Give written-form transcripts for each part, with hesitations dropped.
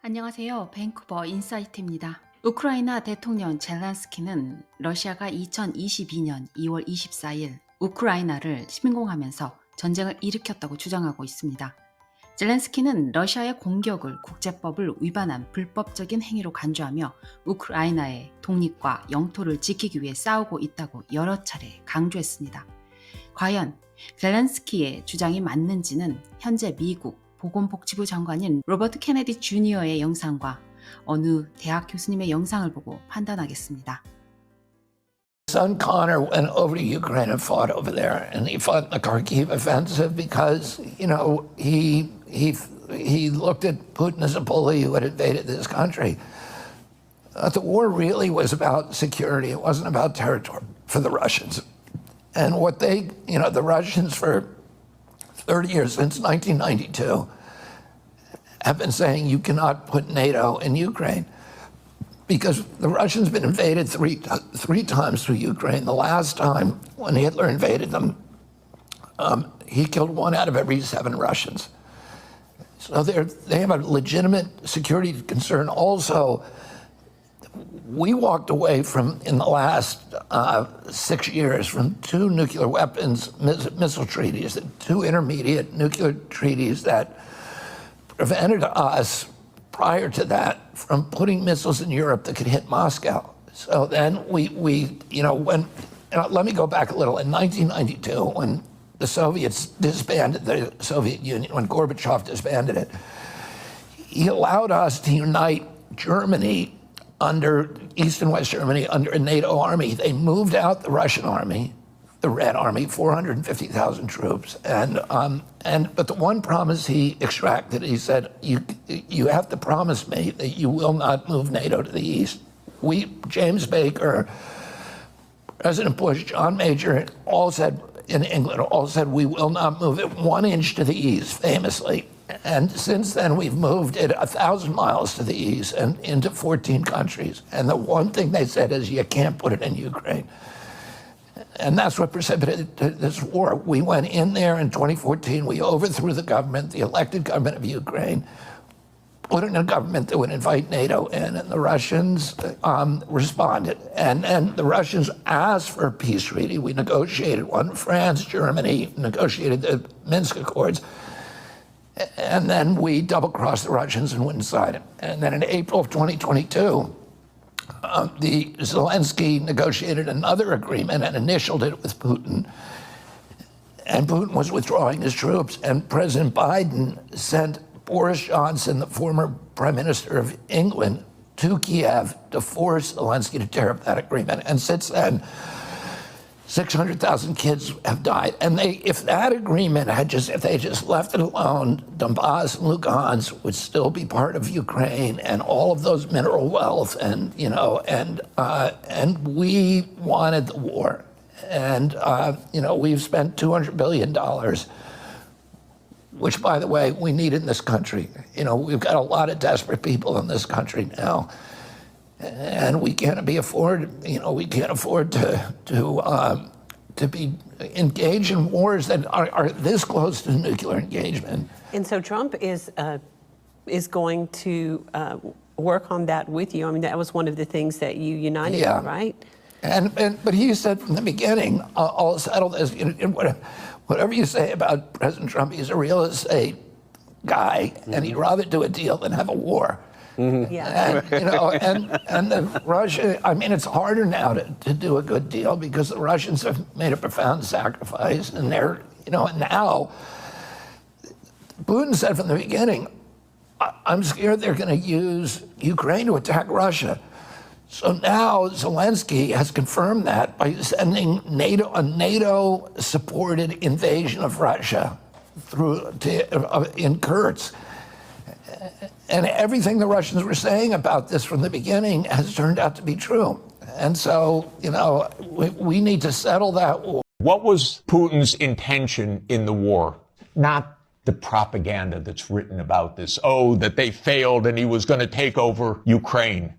안녕하세요. 밴쿠버 인사이트입니다. 우크라이나 대통령 젤렌스키는 러시아가 2022년 2월 24일 우크라이나를 침공하면서 전쟁을 일으켰다고 주장하고 있습니다. 젤렌스키는 러시아의 공격을 국제법을 위반한 불법적인 행위로 간주하며 우크라이나의 독립과 영토를 지키기 위해 싸우고 있다고 여러 차례 강조했습니다. 과연 젤렌스키의 주장이 맞는지는 현재 미국 보건복지부 장관인 로버트 케네디 주니어의 영상과 어느 대학 교수님의 영상을 보고 판단하겠습니다. Son Connor went over to Ukraine and fought over there, and he fought in the Kharkiv offensive because, he looked at Putin as a bully who had invaded this country. The war really was about security. It wasn't about territory for the Russians. And what the Russians for 30 years, since 1992, have been saying you cannot put NATO in Ukraine because the Russians have been invaded three times through Ukraine. The last time when Hitler invaded them, he killed 1 out of every 7 Russians. So they have a legitimate security concern. Also, we walked away from, in the last 6 years, from 2 nuclear weapons missile treaties, 2 intermediate nuclear treaties that prevented us prior to that from putting missiles in Europe that could hit Moscow. So then let me go back a little. In 1992, when the Soviets disbanded the Soviet Union, when Gorbachev disbanded it, he allowed us to unite Germany under East and West Germany under a NATO army. They moved out the Russian army, the Red Army, 450,000 troops, but the one promise he extracted, he said, you have to promise me that you will not move NATO to the east. James Baker, President Bush, John Major, all said in England, we will not move it 1 inch to the east, famously. And since then, we've moved it 1,000 miles to the east and into 14 countries. And the one thing they said is you can't put it in Ukraine. And that's what precipitated this war. We went in there in 2014. We overthrew the government, the elected government of Ukraine, put in a government that would invite NATO in, and the Russians responded. And the Russians asked for a peace treaty. We negotiated one. France, Germany negotiated the Minsk Accords. And then we double-crossed the Russians and went inside it. And then in April of 2022, the Zelensky negotiated another agreement and initialed it with Putin. And Putin was withdrawing his troops. And President Biden sent Boris Johnson, the former Prime Minister of England, to Kiev to force Zelensky to tear up that agreement. And since then, 600,000 kids have died. And if that agreement if they just left it alone, Donbass and Lugansk would still be part of Ukraine and all of those mineral wealth and we wanted the war. And, we've spent $200 billion, which, by the way, we need in this country. We've got a lot of desperate people in this country now. And we can't afford to be engaged in wars that are this close to nuclear engagement. And so Trump is going to work on that with you. I mean, that was one of the things that you united on, right? But he said from the beginning, I'll settle this. Whatever you say about President Trump, he's a real estate guy, and he'd rather do a deal than have a war. Mm-hmm. Yeah. And the Russia, I mean, it's harder now to do a good deal because the Russians have made a profound sacrifice, and they're, and now Putin said from the beginning, I'm scared they're going to use Ukraine to attack Russia. So now Zelensky has confirmed that by sending a NATO-supported invasion of Russia in Kursk. And everything the Russians were saying about this from the beginning has turned out to be true. And so, we need to settle that war. What was Putin's intention in the war? Not the propaganda that's written about this. Oh, that they failed and he was going to take over Ukraine.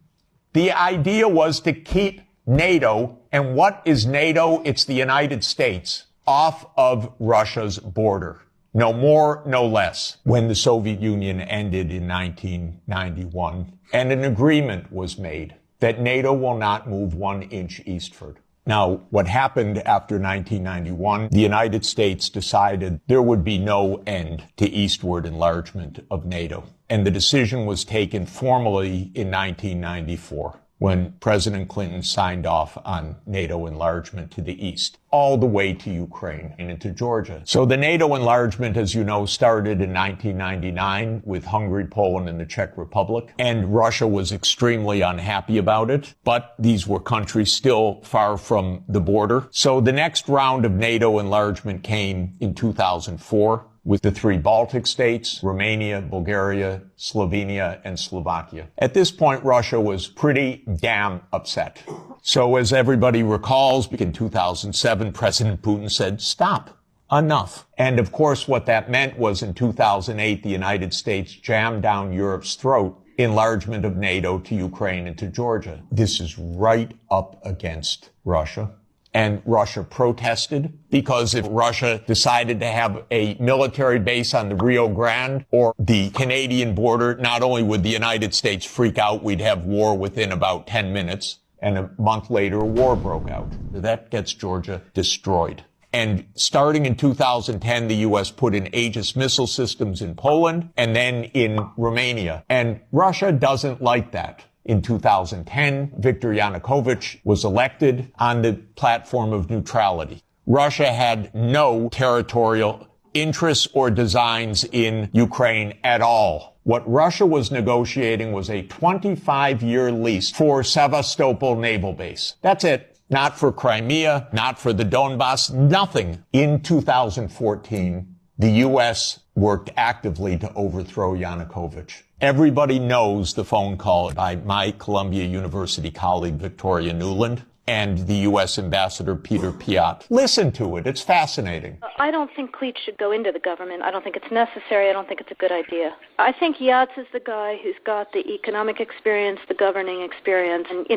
The idea was to keep NATO, and what is NATO? It's the United States, off of Russia's border. No more, no less. When the Soviet Union ended in 1991, and an agreement was made that NATO will not move 1 inch eastward. Now, what happened after 1991, the United States decided there would be no end to eastward enlargement of NATO. And the decision was taken formally in 1994. When President Clinton signed off on NATO enlargement to the east, all the way to Ukraine and into Georgia. So the NATO enlargement, as you know, started in 1999 with Hungary, Poland, and the Czech Republic. And Russia was extremely unhappy about it, but these were countries still far from the border. So the next round of NATO enlargement came in 2004. With the 3 Baltic states, Romania, Bulgaria, Slovenia, and Slovakia. At this point, Russia was pretty damn upset. So as everybody recalls, in 2007, President Putin said, stop, enough. And of course, what that meant was in 2008, the United States jammed down Europe's throat enlargement of NATO to Ukraine and to Georgia. This is right up against Russia. And Russia protested because if Russia decided to have a military base on the Rio Grande or the Canadian border, not only would the United States freak out, we'd have war within about 10 minutes. And a month later, a war broke out. That gets Georgia destroyed. And starting in 2010, the U.S. put in Aegis missile systems in Poland and then in Romania. And Russia doesn't like that. In 2010, Viktor Yanukovych was elected on the platform of neutrality. Russia had no territorial interests or designs in Ukraine at all. What Russia was negotiating was a 25-year lease for Sevastopol naval base. That's it. Not for Crimea, not for the Donbass, nothing. In 2014, the U.S. worked actively to overthrow Yanukovych. Everybody knows the phone call by my Columbia University colleague, Victoria Nuland, and the U.S. Ambassador Peter Piot. Listen to it. It's fascinating. I don't think Cleach should go into the government. I don't think it's necessary. I don't think it's a good idea. I think Yats is the guy who's got the economic experience, the governing experience, and,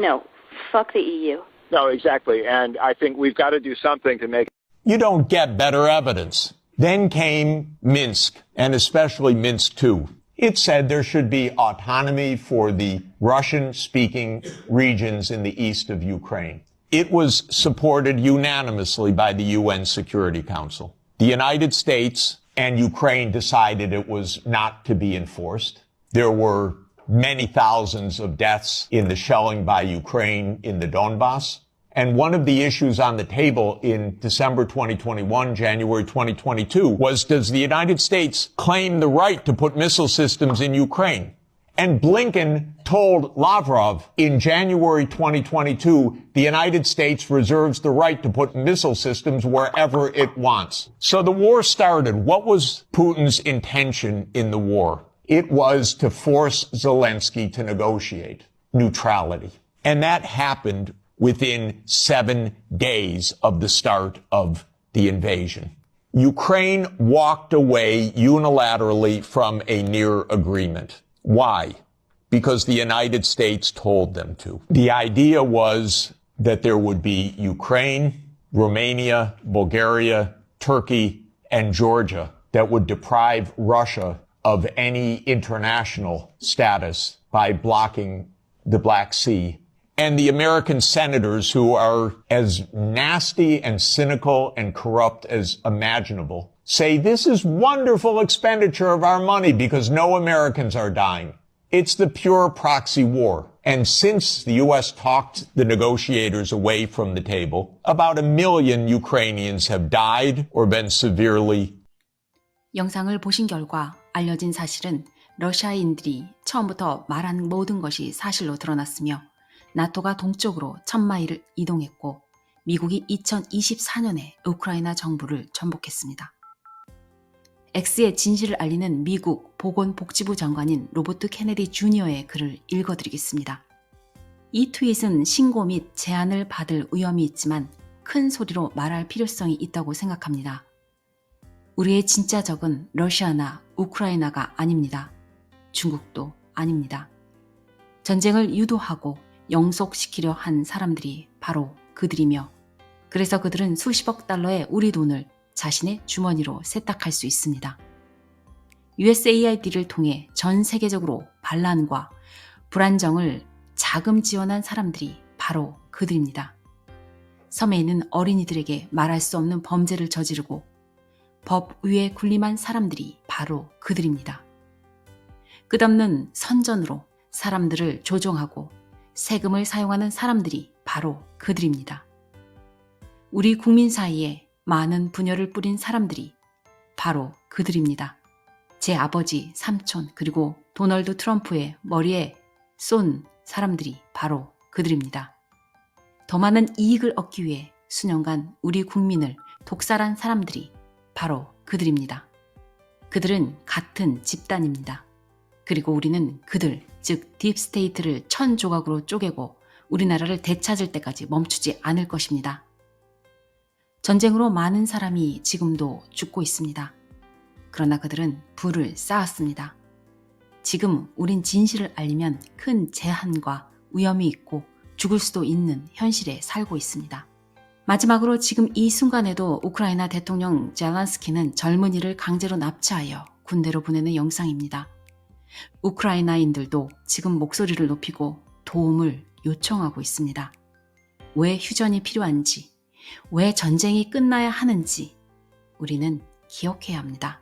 fuck the EU. No, exactly. And I think we've got to do something to make... You don't get better evidence. Then came Minsk, and especially Minsk II. It said there should be autonomy for the Russian-speaking regions in the east of Ukraine. It was supported unanimously by the UN Security Council. The United States and Ukraine decided it was not to be enforced. There were many thousands of deaths in the shelling by Ukraine in the Donbass. And one of the issues on the table in December 2021, January 2022, was, does the United States claim the right to put missile systems in Ukraine? And Blinken told Lavrov in January 2022, the United States reserves the right to put missile systems wherever it wants. So the war started. What was Putin's intention in the war? It was to force Zelensky to negotiate neutrality. And that happened within 7 days of the start of the invasion. Ukraine walked away unilaterally from a near agreement. Why? Because the United States told them to. The idea was that there would be Ukraine, Romania, Bulgaria, Turkey, and Georgia that would deprive Russia of any international status by blocking the Black Sea. And the American senators, who are as nasty and cynical and corrupt as imaginable, say this is wonderful expenditure of our money because no Americans are dying. It's the pure proxy war. And since the U.S. talked the negotiators away from the table, about 1 million Ukrainians have died or been severely. 영상을 보신 결과 알려진 사실은 러시아인들이 처음부터 말한 모든 것이 사실로 드러났으며 나토가 동쪽으로 1000마일을 이동했고 미국이 2024년에 우크라이나 정부를 전복했습니다. X의 진실을 알리는 미국 보건복지부 장관인 로버트 케네디 주니어의 글을 읽어드리겠습니다. 이 트윗은 신고 및 제안을 받을 위험이 있지만 큰 소리로 말할 필요성이 있다고 생각합니다. 우리의 진짜 적은 러시아나 우크라이나가 아닙니다. 중국도 아닙니다. 전쟁을 유도하고 영속시키려 한 사람들이 바로 그들이며 그래서 그들은 수십억 달러의 우리 돈을 자신의 주머니로 세탁할 수 있습니다. USAID를 통해 전 세계적으로 반란과 불안정을 자금 지원한 사람들이 바로 그들입니다. 섬에 있는 어린이들에게 말할 수 없는 범죄를 저지르고 법 위에 군림한 사람들이 바로 그들입니다. 끝없는 선전으로 사람들을 조종하고 세금을 사용하는 사람들이 바로 그들입니다. 우리 국민 사이에 많은 분열을 뿌린 사람들이 바로 그들입니다. 제 아버지, 삼촌, 그리고 도널드 트럼프의 머리에 쏜 사람들이 바로 그들입니다. 더 많은 이익을 얻기 위해 수년간 우리 국민을 독살한 사람들이 바로 그들입니다. 그들은 같은 집단입니다. 그리고 우리는 그들, 즉 딥스테이트를 1000조각으로 쪼개고 우리나라를 되찾을 때까지 멈추지 않을 것입니다. 전쟁으로 많은 사람이 지금도 죽고 있습니다. 그러나 그들은 불을 쌓았습니다. 지금 우린 진실을 알리면 큰 제한과 위험이 있고 죽을 수도 있는 현실에 살고 있습니다. 마지막으로 지금 이 순간에도 우크라이나 대통령 젤렌스키는 젊은이를 강제로 납치하여 군대로 보내는 영상입니다. 우크라이나인들도 지금 목소리를 높이고 도움을 요청하고 있습니다. 왜 휴전이 필요한지, 왜 전쟁이 끝나야 하는지 우리는 기억해야 합니다.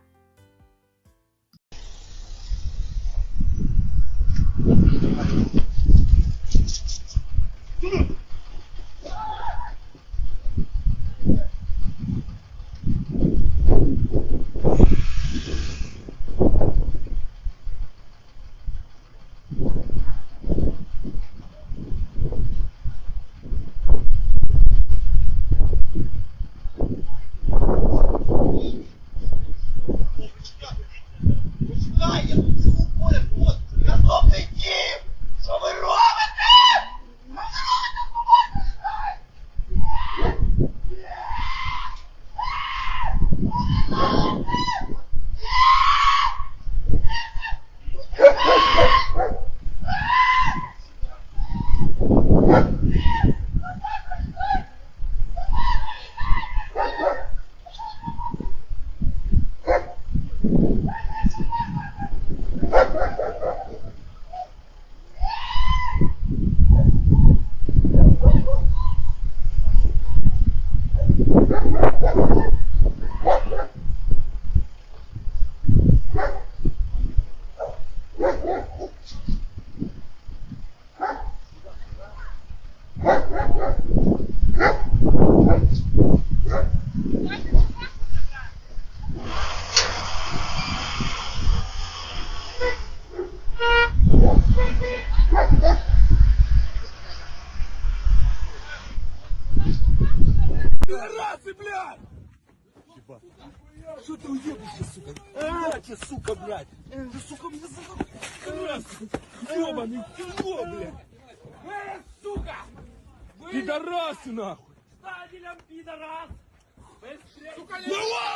Пидорасы, блядь! Что ты уебаешься, сука? А, тебе, сука, блядь! Ты, сука, мне ёбаный, чего, блядь? Сука! Пидорасы, нахуй! Стадилем, пидорас! Сука, давай!